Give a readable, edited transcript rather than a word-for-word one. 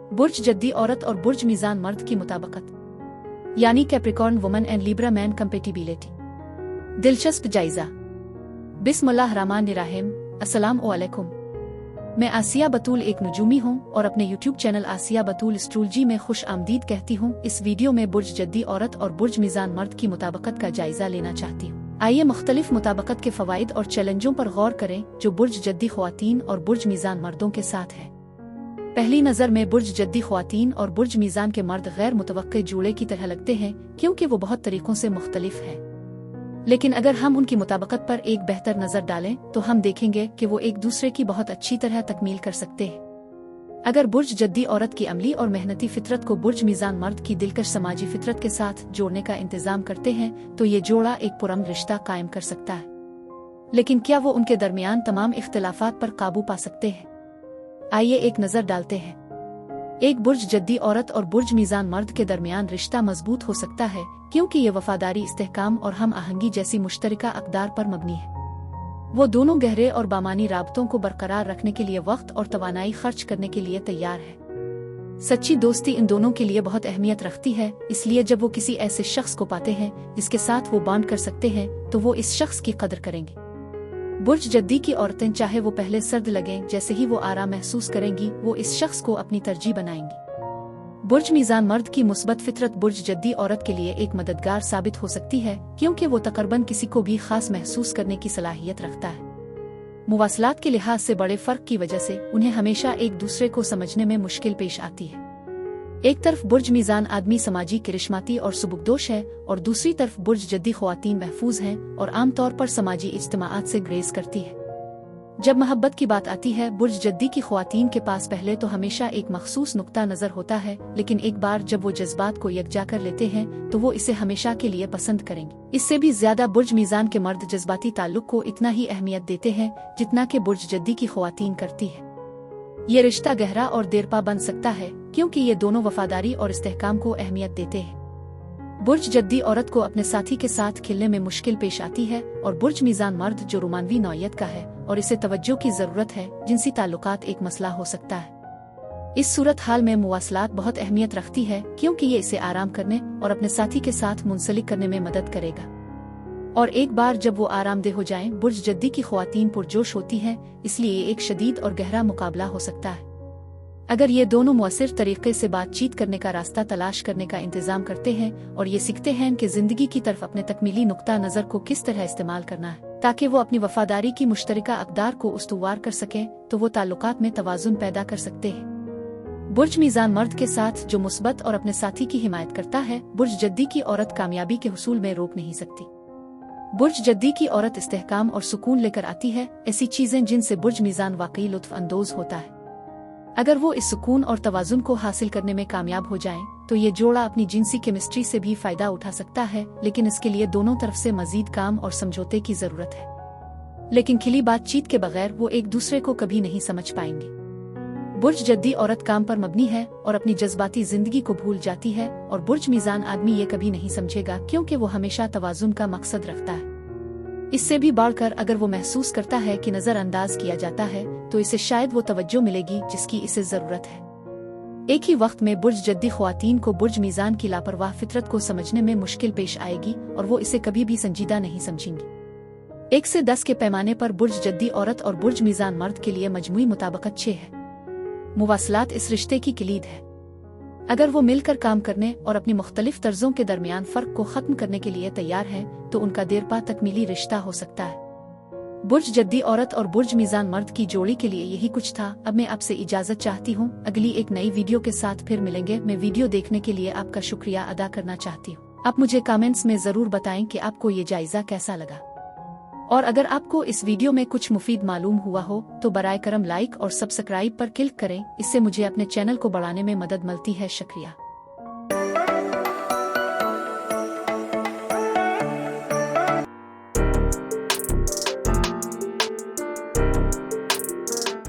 बुर्ज जद्दी औरत और बुर्ज मीज़ान मर्द की मुताबिकत, यानी Capricorn woman and Libra man compatibility. दिलचस्प जायजा। बिस्मिल्लाहिर्रहमानिर्रहीम। अस्सलाम वालेकुम। मैं आसिया बतूल एक नजूमी हूँ और अपने यूट्यूब चैनल आसिया बतूल एस्ट्रोलॉजी में खुश आमदीद कहती हूँ। इस वीडियो में बुर्ज जद्दी औरत और बुर्ज मीज़ान मर्द की मुताबिकत का जायजा लेना चाहती हूँ। आइए मुख्तलिफ मुताबिकत के फवाइद और चैलेंजों पर गौर करें जो बुर्ज जद्दी ख्वातीन और बुर्ज मीज़ान मर्दों के साथ है। पहली नज़र में बुर्ज जद्दी ख्वातीन और बुर्ज मीज़ान के मर्द गैर मुतवक्के जोड़े की तरह लगते हैं क्योंकि वो बहुत तरीकों से मुख्तलिफ हैं। लेकिन अगर हम उनकी मुताबिकत पर एक बेहतर नज़र डालें तो हम देखेंगे कि वो एक दूसरे की बहुत अच्छी तरह तकमील कर सकते हैं। अगर बुर्ज जद्दी औरत की अमली और मेहनती फितरत को बुर्ज मीज़ान मर्द की दिलकश समाजी फितरत के साथ जोड़ने का इंतज़ाम करते हैं तो ये जोड़ा एक पुरअमन रिश्ता कायम कर सकता है। लेकिन क्या वो उनके दरमियान तमाम इख्तिलाफात पर काबू पा सकते हैं? आइए एक नज़र डालते हैं। एक बुर्ज जद्दी औरत और बुर्ज मीज़ान मर्द के दरमियान रिश्ता मजबूत हो सकता है क्योंकि ये वफादारी, इस्तेहकाम और हम आहंगी जैसी मुश्तरका अक़दार पर मबनी है। वो दोनों गहरे और बामानी राबतों को बरकरार रखने के लिए वक्त और तवानाई खर्च करने के लिए तैयार है। सच्ची दोस्ती इन दोनों के लिए बहुत अहमियत रखती है, इसलिए जब वो किसी ऐसे शख्स को पाते हैं जिसके साथ वो बॉन्ड कर सकते हैं तो वो इस शख्स की कदर करेंगे। बुर्ज जद्दी की औरतें चाहे वो पहले सर्द लगें, जैसे ही वो आराम महसूस करेंगी वो इस शख्स को अपनी तरजीह बनाएंगी। बुर्ज मीज़ान मर्द की मुस्बत फितरत बुर्ज जद्दी औरत के लिए एक मददगार साबित हो सकती है क्योंकि वो तकरीबन किसी को भी खास महसूस करने की सलाहियत रखता है। मुवासलात के लिहाज से बड़े फ़र्क की वजह से उन्हें हमेशा एक दूसरे को समझने में मुश्किल पेश आती है। एक तरफ बुर्ज मीज़ान आदमी समाजी करिश्माती और सुबुकदोश है और दूसरी तरफ बुर्ज जद्दी ख्वातीन महफूज हैं और आमतौर पर समाजी इज्तिमाआत से ग्रेज करती है। जब मोहब्बत की बात आती है बुर्ज जद्दी की ख्वातीन के पास पहले तो हमेशा एक मखसूस नुक्ता नज़र होता है, लेकिन एक बार जब वो जज्बात को यकजा कर लेते हैं तो वो इसे हमेशा के लिए पसंद करेंगे। इससे भी ज्यादा बुर्ज मीज़ान के मर्द जज्बाती ताल्लुक को इतना ही अहमियत देते हैं जितना कि बुर्ज जद्दी की ख्वातीन करती है। ये रिश्ता गहरा और देरपा बन सकता है क्योंकि ये दोनों वफादारी और इस्तेहकाम को अहमियत देते हैं। बुर्ज जद्दी औरत को अपने साथी के साथ खिलने में मुश्किल पेश आती है और बुर्ज मीज़ान मर्द जो रोमानवी नौयत का है और इसे तवज्जो की ज़रूरत है, जिनसी ताल्लुकात एक मसला हो सकता है। इस सूरत हाल में मुवासलात बहुत अहमियत रखती है क्योंकि ये इसे आराम करने और अपने साथी के साथ मुंसलिक करने में मदद करेगा। और एक बार जब वो आरामदेह हो जाएं, बुर्ज जद्दी की ख्वातीन पुरजोश होती हैं, इसलिए ये एक शदीद और गहरा मुकाबला हो सकता है। अगर ये दोनों मुअस्सिर तरीके से बातचीत करने का रास्ता तलाश करने का इंतजाम करते हैं और ये सीखते हैं कि जिंदगी की तरफ अपने तकमीली नुक्ता नज़र को किस तरह इस्तेमाल करना है ताकि वो अपनी वफादारी की मुश्तरका अक़दार को उस्तुवार कर सकें, तो वो ताल्लुकात में तवाज़ुन पैदा कर सकते हैं। बुर्ज मीज़ान मर्द के साथ जो मुस्बत और अपने साथी की हिमायत करता है, बुर्ज जद्दी की औरत कामयाबी के हुसूल में रोक नहीं सकती। बुर्ज जद्दी की औरत इस्तेहकाम और सुकून लेकर आती है, ऐसी चीजें जिनसे बुर्ज मीज़ान वाकई लुत्फ़ अंदोज होता है। अगर वो इस सुकून और तवाज़ुन को हासिल करने में कामयाब हो जाएं, तो ये जोड़ा अपनी जिनसी केमिस्ट्री से भी फायदा उठा सकता है, लेकिन इसके लिए दोनों तरफ से मजीद काम और समझौते की जरूरत है। लेकिन खिली बातचीत के बगैर वो एक दूसरे को कभी नहीं समझ पाएंगे। बुर्ज जद्दी औरत काम पर मबनी है और अपनी जज्बाती जिंदगी को भूल जाती है और बुर्ज मीज़ान आदमी ये कभी नहीं समझेगा क्योंकि वो हमेशा तवाज़ुन का मकसद रखता है। इससे भी बढ़कर अगर वो महसूस करता है कि नज़रअंदाज किया जाता है तो इसे शायद वो तवज्जो मिलेगी जिसकी इसे ज़रूरत है। एक ही वक्त में बुर्ज जद्दी ख्वातीन को बुर्ज मीज़ान की लापरवाह फितरत को समझने में मुश्किल पेश आएगी और वो इसे कभी भी संजीदा नहीं समझेंगी। 1 से 10 के पैमाने पर बुर्ज जद्दी औरत और बुर्ज मीज़ान मर्द के लिए मजमूई मुताबिकत 6 है। मुवासलात इस रिश्ते की किलीद है। अगर वो मिलकर काम करने और अपनी मुख्तलिफ तर्जों के दरमियान फ़र्क को ख़त्म करने के लिए तैयार हैं तो उनका देरपा तकमीली रिश्ता हो सकता है। बुर्ज जद्दी औरत और बुर्ज मीज़ान मर्द की जोड़ी के लिए यही कुछ था। अब मैं आपसे इजाज़त चाहती हूँ। अगली एक नई वीडियो के साथ फिर मिलेंगे। मैं वीडियो देखने के लिए आपका शुक्रिया अदा करना चाहती हूँ। आप मुझे कमेंट्स में ज़रूर बताएं कि आपको ये जायज़ा कैसा लगा, और अगर आपको इस वीडियो में कुछ मुफीद मालूम हुआ हो तो बराए करम लाइक और सब्सक्राइब पर क्लिक करें। इससे मुझे अपने चैनल को बढ़ाने में मदद मिलती है। शुक्रिया।